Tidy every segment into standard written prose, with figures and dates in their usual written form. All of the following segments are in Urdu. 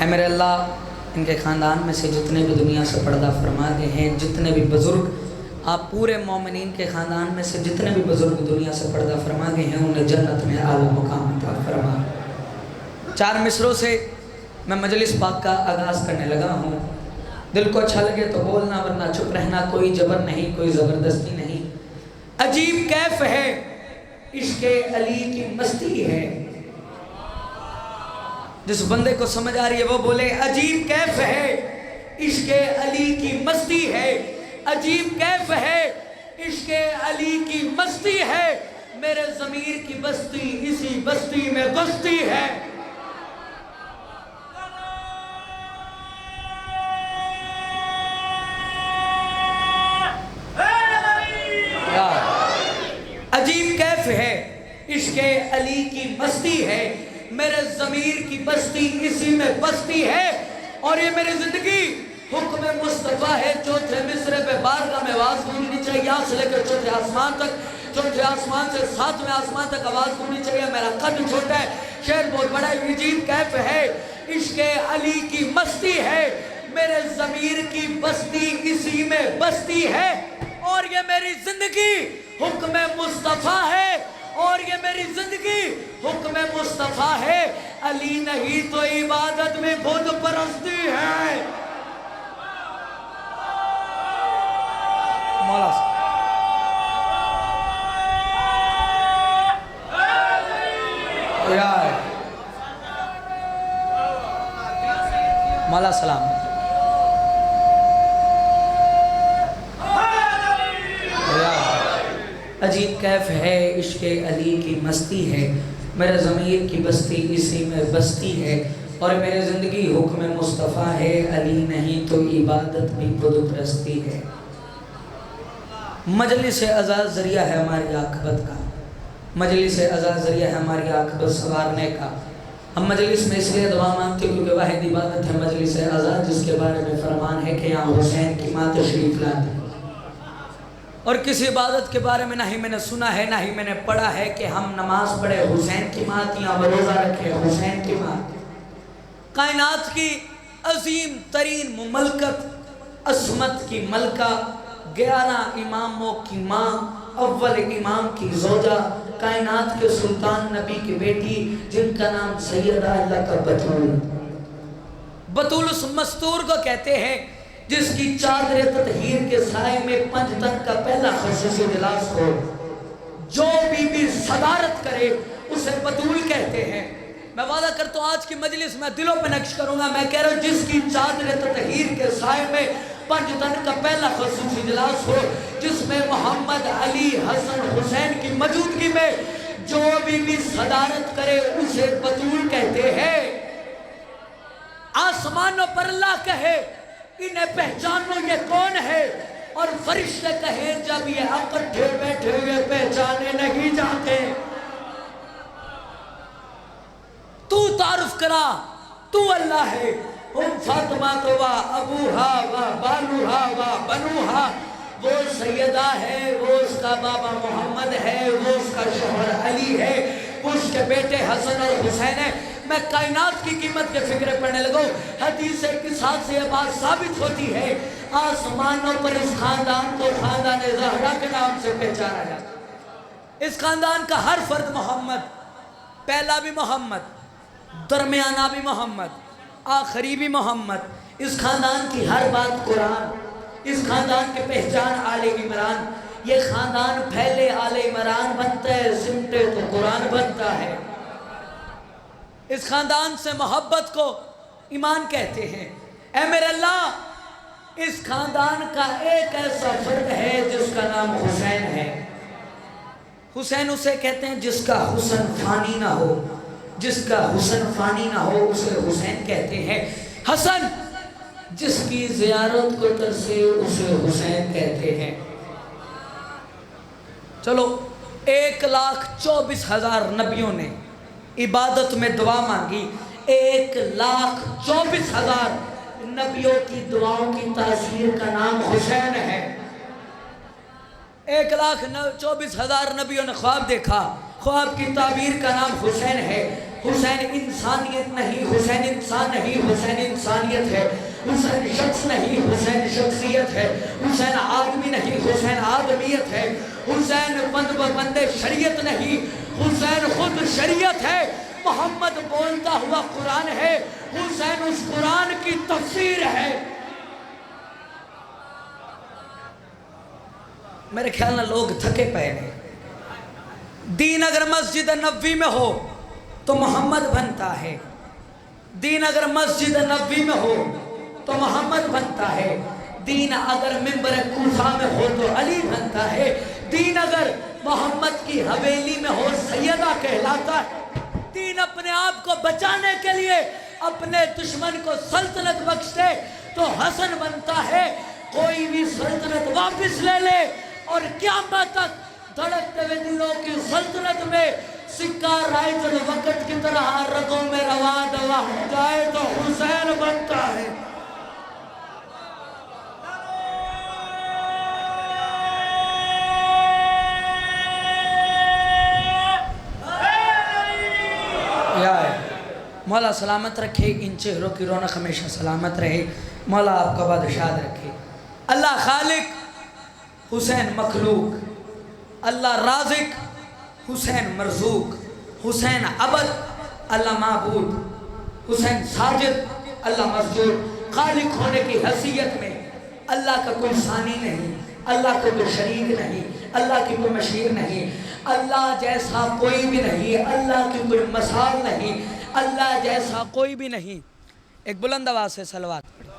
اے میرے اللہ ان کے خاندان میں سے جتنے بھی دنیا سے پردہ فرما گئے ہیں، جتنے بھی بزرگ آپ پورے مومنین کے خاندان میں سے جتنے بھی بزرگ دنیا سے پردہ فرما گئے ہیں انہیں جنت میں اعلیٰ مقام عطا فرما۔ 4 مصروں سے میں مجلس پاک کا آغاز کرنے لگا ہوں۔ دل کو اچھا لگے تو بولنا ورنہ چپ رہنا، کوئی جبر نہیں، کوئی زبردستی نہیں۔ عجیب کیف ہے عشق علی کی مستی ہے۔ جس بندے کو سمجھ آ رہی ہے وہ بولے عجیب کیف ہے عشق علی کی مستی ہے، عجیب کیف ہے عشق علی کی مستی ہے، میرے ضمیر کی بستی اسی بستی میں بستی ہے۔ عجیب کیف ہے عشق علی کی مستی ہے، میرے ضمیر کی بستی اسی میں بستی ہے، اور یہ میری زندگی حکم مصطفیٰ ہے۔ چوتھے مصرے پہ بارگاہ میں آواز گونجنی چاہیے، یہاں سے لے کر چوتھے آسمان تک، چوتھے آسمان سے 7ویں آسمان تک آواز گونجنی چاہیے۔ میرا قد چھوٹا ہے، شعر بہت بڑا ہے۔ عجیب کیف ہے عشق علی کی مستی ہے، میرے ضمیر کی بستی اسی میں بستی ہے، اور یہ میری زندگی حکم مصطفیٰ ہے، اور یہ میری زندگی حکم مصطفیٰ ہے۔ علی نہیں تو عبادت میں بت پرستی ہے۔ مولا مولا سلام۔ عجیب کیف ہے عشق علی کی مستی ہے، میرے ضمیر کی بستی اسی میں بستی ہے، اور میرے زندگی حکم مصطفیٰ ہے۔ علی نہیں تو عبادت بھی بت پرستی ہے۔ مجلس عزا ذریعہ ہے ہماری عاقبت کا، مجلس عزا ذریعہ ہے ہماری عاقبت سنوارنے کا۔ ہم مجلس میں اس لیے دعا مانگتے ہیں کیونکہ واحد عبادت ہے مجلس عزا، جس کے بارے میں فرمان ہے کہ یہاں حسین کی ماں تشریف لاتی۔ اور کسی عبادت کے بارے میں نہ ہی میں نے سنا ہے نہ ہی میں نے پڑھا ہے کہ ہم نماز پڑھے حسین کی ماں کی، یا روزہ رکھے حسین کی ماں کی۔ کائنات کی عظیم ترین مملکت، عصمت کی ملکہ، 11 اماموں کی ماں، اول امام کی زوجہ، کائنات کے سلطان نبی کی بیٹی، جن کا نام سیدہ اللہ کا بطول۔ بطول اس مستور کو کہتے ہیں جس کی چادر تطہیر کے سائے میں 5 تن کا پہلا خصوصی لباس ہو، جو بی صدارت کرے اسے بطول کہتے ہیں۔ میں وعدہ کرتا ہوں آج کی مجلس میں دلوں پہ نقش کروں گا، میں کہہ رہا ہوں جس کی چادر تطہیر کے سائے میں 5 تن کا پہلا خصوصی لباس ہو، جس میں محمد، علی، حسن، حسین کی موجودگی میں جو بی صدارت کرے اسے بطول کہتے ہیں۔ آسمانوں پر اللہ کہے انہیں پہچانو یہ کون ہے، اور فرشتے کہیں جب یہ اکٹھے بیٹھے ہوئے پہچانے نہیں جاتے۔ تو تعارف کرا تو اللہ ہے، ہم فاطمہ تو وا ابوہا وا بالوہا وا بنوہا، وہ سیدہ ہے، وہ اس کا بابا محمد ہے، وہ اس کا شوہر علی ہے، وہ اس کے بیٹے حسن اور حسین ہے۔ میں کائنات کی قیمت کے فکرے پڑھنے لگوں، حدیث کے ساتھ سے یہ بات ثابت ہوتی ہے آسمانوں پر اس خاندان کو خاندان زہرا کے نام سے پہچانا جاتا ہے۔ اس خاندان کا ہر فرد محمد، پہلا بھی محمد، درمیانہ بھی محمد، آخری بھی محمد۔ اس خاندان کی ہر بات قرآن، اس خاندان کی پہچان آل عمران۔ یہ خاندان پھیلے آل عمران بنتا ہے، سمٹے تو قرآن بنتا ہے۔ اس خاندان سے محبت کو ایمان کہتے ہیں۔ اے میرے اللہ اس خاندان کا ایک ایسا فرد ہے جس کا نام حسین ہے۔ حسین اسے کہتے ہیں جس کا حسن فانی نہ ہو، جس کا حسن فانی نہ ہو اسے حسین کہتے ہیں۔ حسن جس کی زیارت کو ترسے اسے حسین کہتے ہیں۔ چلو 1,24,000 نبیوں نے عبادت میں دعا مانگی، 1,24,000 نبیوں کی دعاؤں کی تاثیر کا نام حسین ہے۔ 1,24,000 نبیوں نے خواب دیکھا، خواب کی تعبیر کا نام حسین ہے۔ حسین انسانیت نہیں، حسین انسان نہیں، حسین انسانیت ہے۔ حسین شخص نہیں، حسین شخصیت ہے۔ حسین آدمی نہیں، حسین آدمیت ہے۔ حسین بند شریعت نہیں، حسین خود شریعت ہے۔ محمد بولتا ہوا قرآن ہے، حسین اس قرآن کی تفسیر ہے۔ میرے خیال نہ لوگ تھکے پئے ہیں۔ دین اگر مسجد نبوی میں ہو تو محمد بنتا ہے، دین اگر مسجد نبوی میں ہو تو محمد بنتا ہے، دین اگر منبر کوفہ میں ہو تو علی بنتا ہے، دین اگر محمد کی حویلی میں ہو سیدہ کہلاتا ہے، دین اپنے آپ کو بچانے کے لیے اپنے دشمن کو سلطنت بخشتے تو حسن بنتا ہے۔ کوئی بھی سلطنت واپس لے لے اور قیامت تک دھڑکتے ہوئے دلوں کی سلطنت میں سکہ رائج الوقت کی طرح رگوں میں روا دوا ہو جائے تو حسین بنتا ہے۔ مولا سلامت رکھے، ان چہروں کی رونق ہمیشہ سلامت رہے، مولا آپ کا بادشاہ رکھے۔ اللہ خالق، حسین مخلوق، اللہ رازق، حسین مرزوق، حسین عبد، اللہ معبود، حسین ساجد، اللہ مسجود۔ خالق ہونے کی حیثیت میں اللہ کا کوئی ثانی نہیں، اللہ کا کوئی شریک نہیں، اللہ کی کوئی مشیر نہیں، اللہ جیسا کوئی بھی نہیں، اللہ کی کوئی مثال نہیں، اللہ جیسا کوئی بھی نہیں۔ ایک بلند آواز سے صلوات پڑھیں۔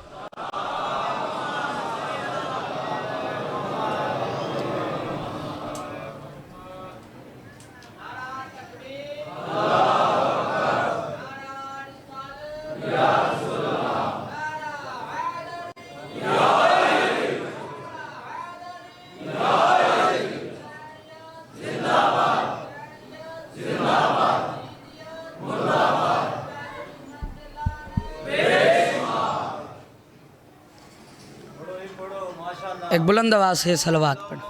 ایک بلند آواز سے صلوات پڑھیں۔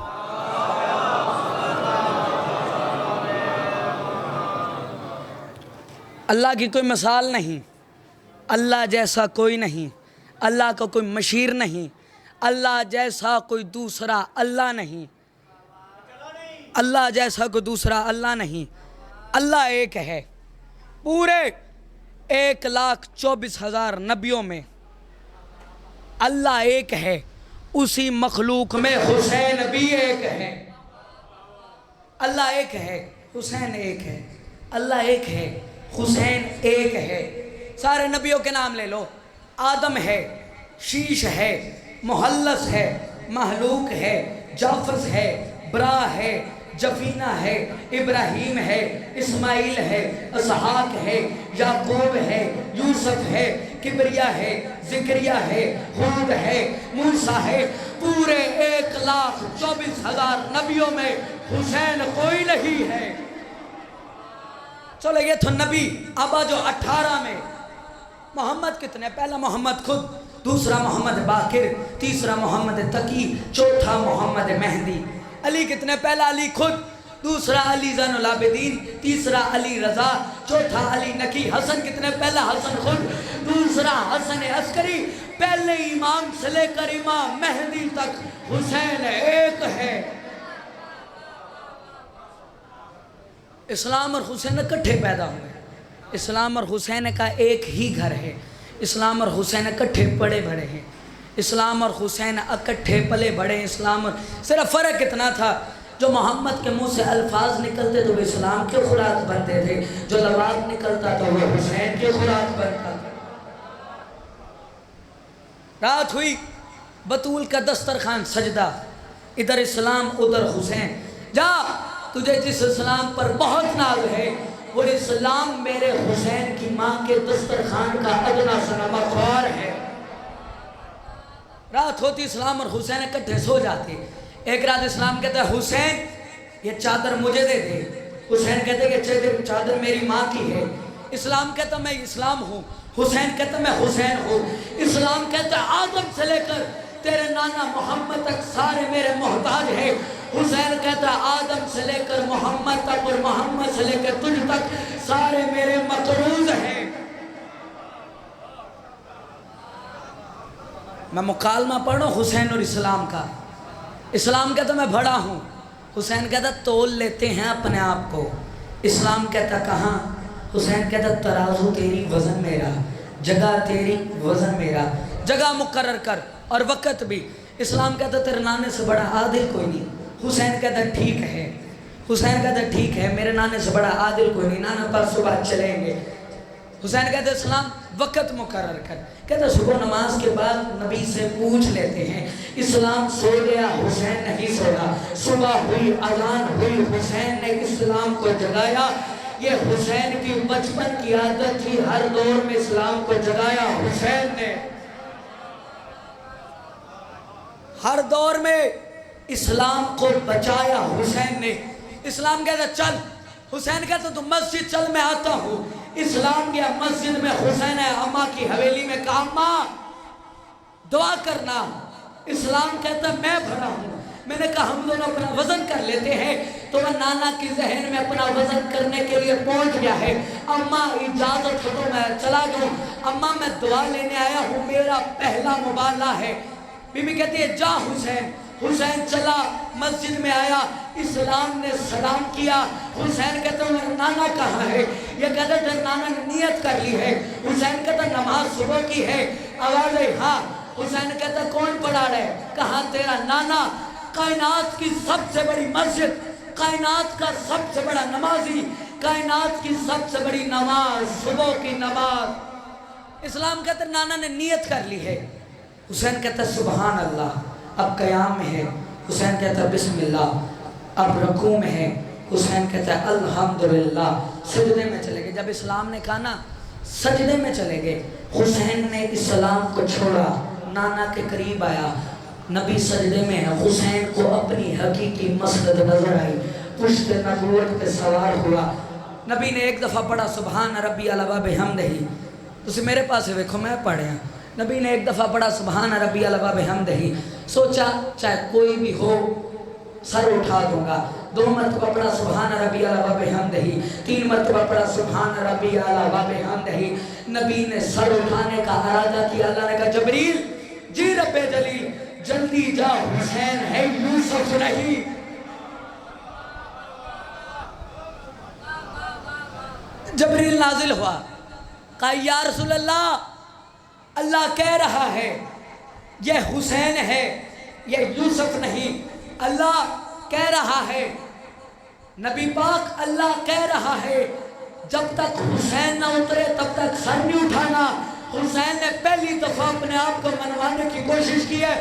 اللہ کی کوئی مثال نہیں، اللہ جیسا کوئی نہیں، اللہ کا کوئی مشیر نہیں، اللہ جیسا کوئی دوسرا اللہ نہیں، اللہ جیسا کوئی دوسرا اللہ نہیں۔ اللہ ایک ہے، پورے 1,24,000 نبیوں میں اللہ ایک ہے، اسی مخلوق میں حسین بھی ایک ہے۔ اللہ ایک ہے، حسین ایک ہے، اللہ ایک ہے، حسین ایک ہے۔ سارے نبیوں کے نام لے لو، آدم ہے، شیش ہے، محلس ہے، محلوق ہے، جعفر ہے، برا ہے، جفینہ ہے، ابراہیم ہے، اسماعیل ہے، اسحاق ہے، یعقوب ہے، یوسف ہے، کبریا ہے، ذکریہ ہے، ہود ہے، موسیٰ ہے۔ پورے 1,24,000 نبیوں میں حسین کوئی نہیں ہے۔ چلو یہ تو نبی ابا جو 18 میں محمد کتنے؟ پہلا محمد خود، دوسرا محمد باقر، تیسرا محمد تقی، چوتھا محمد مہدی۔ علی کتنے؟ پہلا علی خود، دوسرا علی زین العابدین، تیسرا علی رضا، چوتھا علی نقی۔ حسن کتنے؟ پہلا حسن خود، دوسرا حسن عسکری۔ پہلے امام سے لے کر امام مہدی تک حسین ایک ہے۔ اسلام اور حسین اکٹھے پیدا ہوئے، اسلام اور حسین کا ایک ہی گھر ہے، اسلام اور حسین اکٹھے پڑے بڑے ہیں، اسلام اور حسین اکٹھے پلے بڑے ہیں۔ اسلام اور صرف فرق اتنا تھا، جو محمد کے منہ سے الفاظ نکلتے تو وہ اسلام کے خوراک بنتے تھے، جو لباس نکلتا تو وہ حسین کے خوراک بنتا تھا۔ رات ہوئی، بطول کا دسترخوان سجدہ، ادھر اسلام ادھر حسین۔ جا، تجھے جس اسلام پر بہت ناز ہے وہ اسلام میرے حسین کی ماں کے دسترخوان کا ادنا سا نمک خوار ہے۔ رات ہوتی، اسلام اور حسین اکٹھے سو جاتے۔ ایک رات اسلام کہتا ہے حسین یہ چادر مجھے دے دے، حسین کہتے ہیں کہ چادر میری ماں کی ہے۔ اسلام کہتا میں اسلام ہوں، حسین کہتا میں حسین ہوں۔ اسلام کہتا ہے آدم سے لے کر تیرے نانا محمد تک سارے میرے محتاج ہیں۔ حسین کہتا ہے آدم سے لے کر محمد تک اور محمد سے لے کر تجھ تک سارے میرے مقروض ہیں۔ میں مکالمہ پڑھوں حسین اور اسلام کا۔ اسلام کہتا میں بڑا ہوں، حسین کہتا تول لیتے ہیں اپنے آپ کو۔ اسلام کہتا کہاں؟ حسین کہتا ترازو تیری وزن میرا، جگہ تیری وزن میرا، جگہ مقرر کر اور وقت بھی۔ اسلام کہتا تیرے نانے سے بڑا عادل کوئی نہیں۔ حسین کہتا ٹھیک ہے، حسین کہتا ٹھیک ہے، میرے نانے سے بڑا عادل کوئی نہیں، نانا پر صبح چلیں گے۔ حسین کہتا اسلام وقت مقرر کر، کہتا صبح نماز کے بعد نبی سے پوچھ لیتے ہیں۔ اسلام سو گیا، حسین نہیں سویا، صبح ہوئی، اذان ہوئی، حسین نے اسلام کو جگایا۔ یہ حسین کی بچپن کی عادت تھی، ہر دور میں اسلام کو جگایا حسین نے، ہر دور میں اسلام کو بچایا حسین نے۔ اسلام کہتا چل، حسین کہتا تو مسجد چل میں آتا ہوں۔ اسلام گیا مسجد میں، حسین ہے اماں کی حویلی میں، کہا اماں دعا کرنا۔ اسلام کہتا میں بھرا ہوں۔ میں نے کہا ہم دونوں اپنا وزن کر لیتے ہیں، تو وہ نانا کی ذہن میں اپنا وزن کرنے کے لیے پہنچ گیا ہے۔ اماں اجازت ہو تو میں چلا جاؤں، اماں میں دعا لینے آیا ہوں، میرا پہلا مبالہ ہے۔ بی بی کہتی ہے جا حسین۔ حسین چلا، مسجد میں آیا، اسلام نے سلام کیا۔ حسین کہتا ہے میرا نانا کہاں ہے؟ یہ کہتا ہے تیرے نانا نے نیت کر لی ہے۔ حسین کہتا ہے نماز صبح کی ہے، آواز ہے ہاں۔ حسین کہتا ہے کون پڑھا رہے؟ کہاں تیرا نانا، کائنات کی سب سے بڑی مسجد، کائنات کا سب سے بڑا نمازی، کائنات کی سب سے بڑی نماز صبح کی نماز۔ اسلام کہتا ہے نانا نے نیت کر لی ہے۔ حسین کہتا ہے سبحان اللہ، اب قیام میں ہے۔ حسین کہتا ہے بسم اللہ، اب رکوع میں ہے۔ حسین کہتا ہے الحمدللہ، سجدے میں چلے گئے۔ جب اسلام نے کہا نا سجدے میں چلے گئے، حسین نے اسلام کو چھوڑا، نانا کے قریب آیا، نبی سجدے میں ہے۔ حسین کو اپنی حقیقی مسجد نظر آئی، پشت نبوت پہ سوار ہوا۔ نبی نے ایک دفعہ پڑھا سبحان ربی الاعلیٰ بحمدہ، تسی میرے پاس ویکھو میں پڑھیا۔ نبی نے ایک دفعہ پڑھا سبحان ربی الاعلیٰ بحمدہ، سوچا چاہے کوئی بھی ہو سر اٹھا دوں گا۔ 2 مرتبہ پڑھا سبحان ربی الاعلیٰ بحمدہ، 3 مرتبہ پڑھا سبحان ربی الاعلیٰ بحمدہ۔ نبی نے سر اٹھانے کا ارادہ کیا، اللہ نے کہا جبریل جی رب جلیل جلدی جا، حسین ہے یوسف نہیں۔ جبریل نازل ہوا، کہا یا رسول اللہ، اللہ کہہ رہا ہے یہ حسین ہے، یہ یوسف نہیں۔ اللہ کہہ رہا ہے، نبی پاک اللہ کہہ رہا ہے جب تک حسین نہ اترے تب تک سر نہیں اٹھانا۔ حسین نے پہلی دفعہ اپنے آپ کو منوانے کی کوشش کی ہے،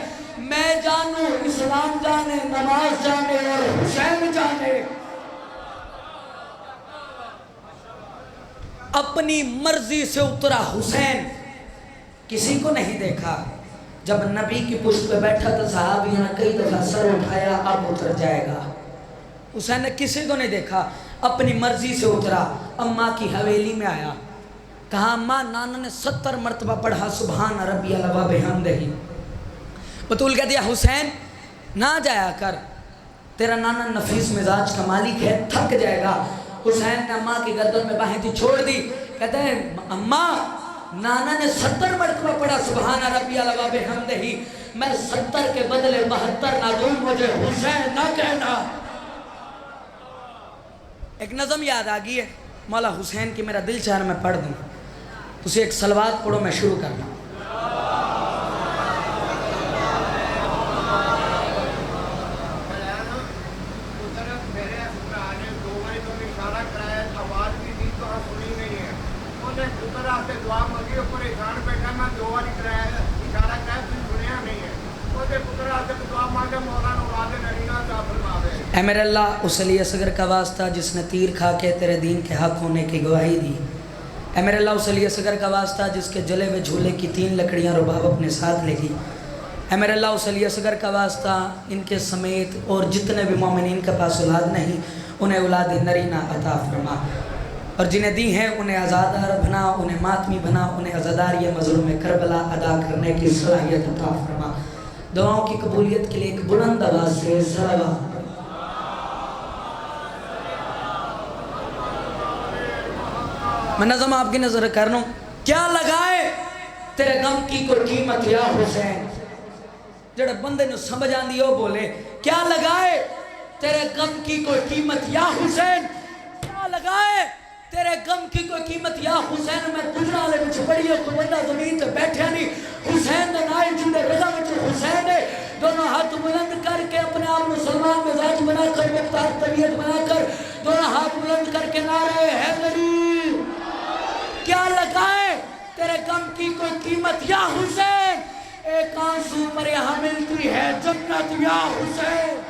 میں جانوں، اسلام جانے، نماز جانے اور حسین جانے۔ اپنی مرضی سے اترا حسین، کسی کو نہیں دیکھا۔ جب نبی کی پشت پہ بیٹھا تو صحابیوں نے کئی دفعہ سر اٹھایا، اب اتر جائے گا۔ حسین نے کسی کو نہیں دیکھا، اپنی مرضی سے اترا، اماں کی حویلی میں آیا، کہا اماں نانا نے 70 مرتبہ پڑھا سبحان ربی الاعلیٰ بحمدہ۔ بطول کہہ دیا حسین نہ جایا کر، تیرا نانا نفیس مزاج کا مالک ہے، تھک جائے گا۔ حسین نے اماں کی گردن میں باہیں تھی چھوڑ دی، کہتے ہیں اماں نانا نے 70 مرتبہ پڑھا سبحان ربی الاعلیٰ بحمدہ، میں 70 کے بدلے 72 نہ دوں، مجھے حسین نہ کہنا۔ ایک نظم یاد آ گئی ہے مولا حسین کی، میرا دل چاہ رہا میں پڑھ دوں، تسی ایک صلوات پڑھو، میں شروع کرنا۔ اے میرے اللہ اس علی اصغر کا واسطہ جس نے تیر کھا کے تیرے دین کے حق ہونے کی گواہی دی۔ اے میرے اللہ اس علی اصغر کا واسطہ جس کے جلے ہوئے جھولے کی 3 لکڑیاں رباب اپنے ساتھ لے گی۔ اے میرے اللہ اس علی اصغر کا واسطہ ان کے سمیت اور جتنے بھی مومنین کے پاس اولاد نہیں انہیں اولاد نرینہ عطا فرما، اور جنہیں دی ہیں انہیں آزادار بنا، انہیں ماتمی بنا، انہیں عزادار یہ مظلوم کربلا ادا کرنے کی صلاحیت عطا فرما۔ دعاؤں کی قبولیت کے لیے ایک بلند آواز سے صلوات۔ میں نظم آپ کی نظر کر رہا ہوں. کیا لگائے تیرے غم کی کوئی قیمت یا حسین. جڑا بندے نو سمجھ آندی ہو بولے کیا لگائے تیرے غم کی کوئی قیمت یا حسین. کیا لگائے تیرے غم کی کوئی قیمت یا حسین. میں گجرا والے وچ پڑھی ہو کوئی بندہ زمین تے بیٹھیا نہیں. حسین دے نائے جندے رضا وچ حسین ہے. دونوں ہاتھ بلند کر کے اپنے آپ مسلمان مزاج بنا کر مختار طبیعت بنا کر دونوں ہاتھ بلند کر کے نعرہ حیدری. کیا لگائے تیرے غم کی کوئی قیمت یا حسین. ایک آنسو پر یہاں ملتی ہے جنت یا حسین.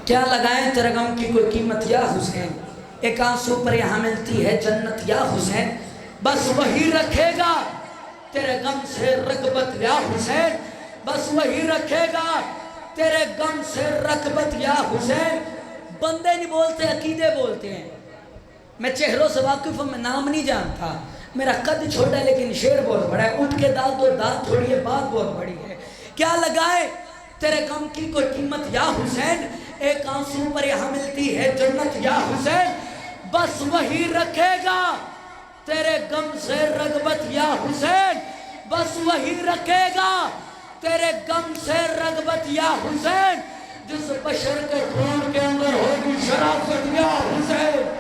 کیا لگائیں تیرے غم کی کوئی قیمت یا حسین. ایک آنسو پر یہاں ملتی ہے جنت یا حسین. بس وہی رکھے گا تیرے غم سے رغبت یا حسین. بس وہی رکھے گا تیرے غم سے رغبت یا حسین. بندے نہیں بولتے عقیدے بولتے ہیں. میں چہروں سے واقف ہوں, میں نام نہیں جانتا. میرا قد چھوٹا ہے لیکن شعر بہت بڑا ہے. اٹھ کے داد دو داد تھوڑی ہے, بات بہت بڑی ہے. کیا لگائے تیرے غم کی کوئی قیمت یا حسین. ایک آنسو پر یہاں ملتی ہے جنت یا حسین. بس وہی رکھے گا تیرے غم سے رغبت یا حسین. بس وہی رکھے گا تیرے غم سے رغبت یا حسین. جس بشر کے خون کے اندر ہوگی شرافت یا حسین.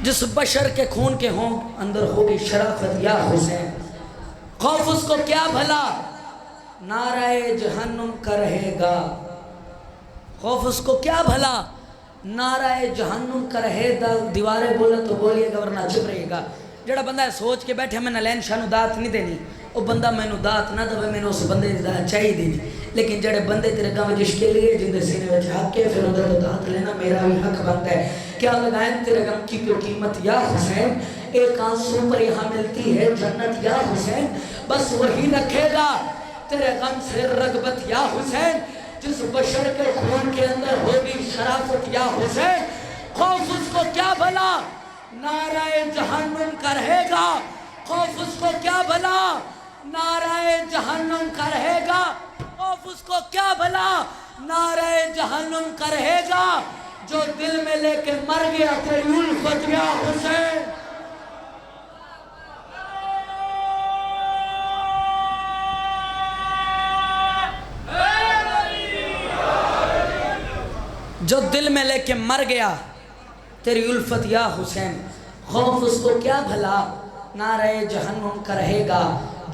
جس بشر کے خون کے ہوں اندر ہوگی شرافت یا حسین. خوف اس کو کیا بھلا نعرہ جہنم کا رہے گا. خوف اس کو کیا بھلا نعرہ جہنم کا رہے گا. دیوارے بولا تو بولیے گا ورنہ چپ رہے گا. جڑا بندہ ہے سوچ کے بیٹھے میں نلین شاہ نو دات نہیں دینی, وہ بندہ میں نو دات نہ دے, میں نے اس بندے دی دات چاہی دینی. لیکن جڑے بندے تیرے گاں جش کے لیے جن دے سینے وچ حق ہے پھر ادھر تو دات لینا میرا بھی حق بنتا ہے. کیا لگائیں تیرے غم کی کوئی قیمت یا حسین. ایک آنسو پر یہاں ملتی ہے جنت یا حسین. بس وہی رکھے گا تیرے غم سے رغبت یا حسین. جس بشر کے خون کے اندر ہوگی شرافت یا حسین. خوف اس کو کیا بھلا نعرہ جہنم کا رہے گا. خوف اس کو کیا بھلا نعرہ جہنم کا رہے گا. خوف اس کو کیا بھلا نعرہ جہنم کا رہے گا. جو دل میں لے کے مر گیا تیری الفت یا حسین. جو دل میں لے کے مر گیا تیری الفت یا حسین. خوف اس کو کیا بھلا نعرہ جہنم کا رہے گا.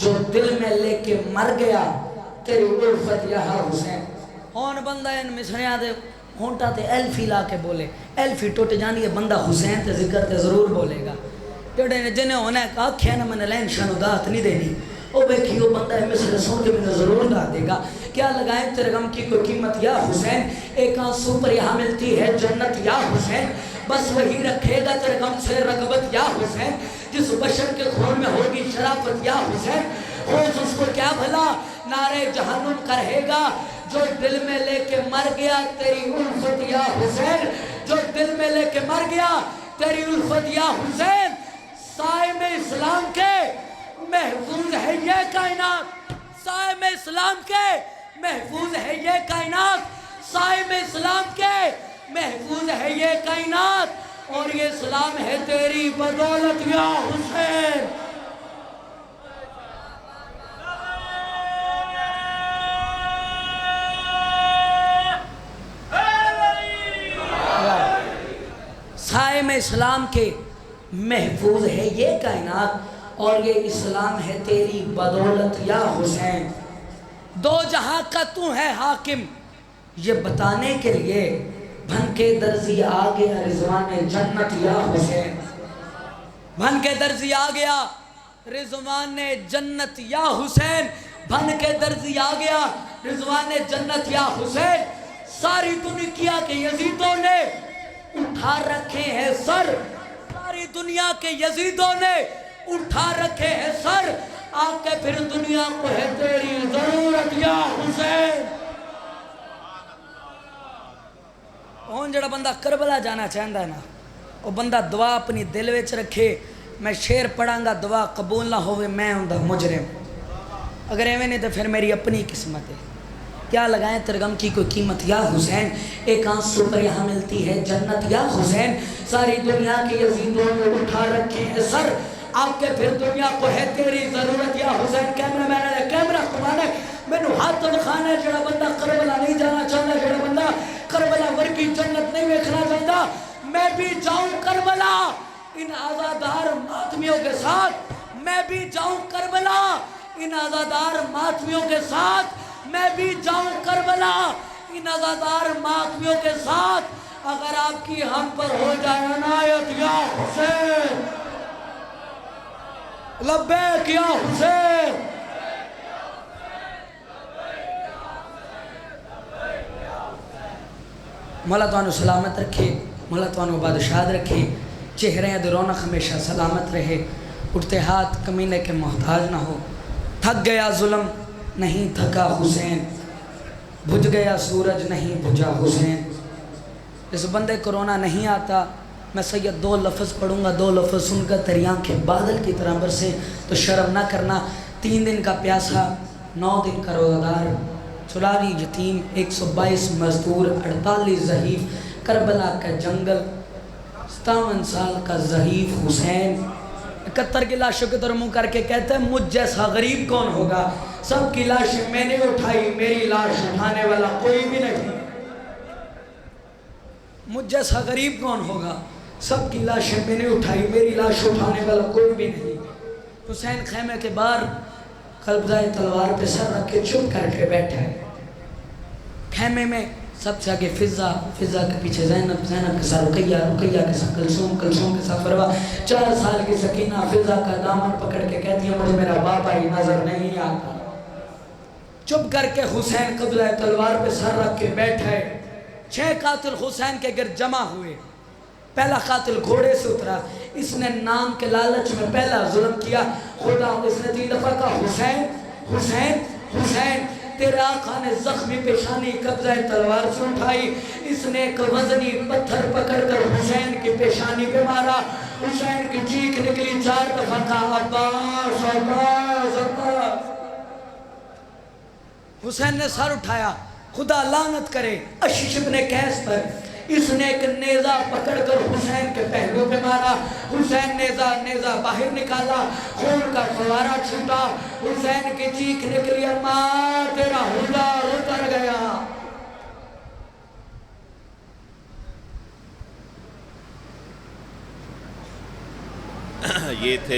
جو دل میں لے کے مر گیا تیری الفت یا حسین. ہون بندہ ان مسریاں دے ہونٹا تے ایلفی لا کے بولے, ایلفی ٹوٹ جانی ہے, بندہ حسین تے ذکر تے ضرور بولے گا. جڑے نے جنہیں ہونا ہے کہا کھینا میں نے لین شانو دات نہیں دینی, او بیٹھی وہ بندہ ہے مصر سن کے میں نے ضرور دات دے گا. کیا لگائیں تیرے غم کی کوئی قیمت یا حسین. ایک آنسو پر یہاں ملتی ہے جنت یا حسین. بس وہی رکھے گا تیرے غم سے رغبت یا حسین. جس بشر کے خون میں ہوگی شرافت یا حسین. خوف اس کو کیا بھلا نعرہ جہنم کا رہے گا. جو دل میں لے کے مر گیا تیری الفت یا حسین. جو دل میں لے کے مر گیا تیری الفت یا حسین. صائم اسلام کے محفوظ ہے یہ کائنات. صائم اسلام کے محفوظ ہے یہ کائنات. صائم اسلام کے محفوظ ہے یہ کائنات. اور یہ اسلام ہے تیری بدولت یا حسین. صائم اسلام کے محفوظ ہے یہ کائنات. اور یہ اسلام ہے تیری بدولت یا حسین. دو جہاں کا تو ہے حاکم یہ بتانے کے لیے بھن کے درزی آ گیا رضوان جنت یا حسین. بھن کے درزی آ گیا رضوان جنت یا حسین. بھن کے درزی آ گیا رضوان جنت یا حسین. ساری دنیا کے یزیدوں نے اٹھا رکھے ہیں سر. ساری دنیا کے یزیدوں نے اٹھا رکھے ہیں سر. آ کے پھر دنیا کو ہے تیری ضرورت یا حسین. ہوں جڑا بندہ کربلا جانا چاہتا ہے نا وہ بندہ دعا اپنی دل وچ رکھے میں شعر پڑھاں گا دعا قبول نہ ہوئے میں ہوں دا مجرم اگر ایویں نہیں تو پھر میری اپنی قسمت ہے کیا لگائیں ترغم کی کوئی قیمت یا حسین ایک آنسو پر یہاں ملتی ہے جنت یا حسین ساری دنیا کے یزیدوں نے اٹھا رکھے ہیں سر آپ کے پھر دنیا کو ہے تیری ضرورت یا حسین کیمرہ مین ہے کیمرہ کمانے میں نے ہاتھ دکھانا ہے جڑا بندہ کربلا نہیں جانا چاہتا جڑا بندہ کربلا ورگی جنت نہیں ویکھنا چاہتا میں بھی جاؤں کربلا ان آزادار ماتمیوں کے ساتھ میں بھی جاؤں کربلا ان آزادار ماتمیوں کے ساتھ میں بھی جاؤں کربلا ان آزادار ماتمیوں کے ساتھ اگر آپ کی ہم پر ہو جائے عنایت یا حسین لبیک یا حسین مولا توانو سلامت رکھے مولا توانو بادشاہت رکھے چہرے دے رونق ہمیشہ سلامت رہے اٹھتے ہاتھ کمینے کے محتاج نہ ہو تھک گیا ظلم نہیں تھکا حسین بھج گیا سورج نہیں بھجا حسین اس بندے کرونا نہیں آتا میں سید 2 لفظ پڑھوں گا 2 لفظ سن کر تیری آنکھیں بادل کی طرح برسے تو شرم نہ کرنا 3 دن کا پیاسا 9 دن کا روزہ 44 یتیم 122 مزدور 48 ضعیف کربلا کا جنگل 57 سال کا ضعیف حسین 71 کی لاشوں کی طرح منہ کر کے کہتے ہیں مجھ جیسا غریب کون ہوگا سب کی لاشیں میں نے اٹھائی میری لاش اٹھانے والا کوئی بھی نہیں مجھ جیسا غریب کون ہوگا سب کی لاشیں میں نے اٹھائی میری لاش اٹھانے والا کوئی بھی نہیں حسین خیمے کے باہر قلبزائے تلوار پہ سر رکھ کے چپ کر کے بیٹھا ہے خیمے میں سب سے آگے فضا کے پیچھے زینب کے ساتھ رقیہ کے ساتھ کلثوم کے ساتھ فروا 4 سال کی سکینہ فضا کا دامن پکڑ کے کہتی ہے مجھے میرا باپ ہی نظر نہیں آتا چپ کر کے حسین قبضہ تلوار پہ سر رکھ کے بیٹھے 6 قاتل حسین کے گرد جمع ہوئے پہلا قاتل گھوڑے سے اترا اس نے نام کے لالچ میں پہلا ظلم کیا خدا اس نے 3 دفعہ کہا حسین حسین حسین تیرے آقا نے زخمی پیشانی قبضہ تلوار سے اٹھائی اس نے ایک وزنی پتھر پکڑ کر حسین کی پیشانی پہ مارا حسین کی چیخ نکلی 4 دفعہ کہا عباس عباس عباس حسین نے سر اٹھایا خدا لعنت کرے اشش ابن قیس پر اس نے ایک نیزہ پکڑ کر حسین کے پہلو پہ مارا حسین نیزہ باہر نکالا خون کا فوارہ چھوٹا حسین کی چیخ نکلی اماں تیرا ہزار اتر گیا یہ تھے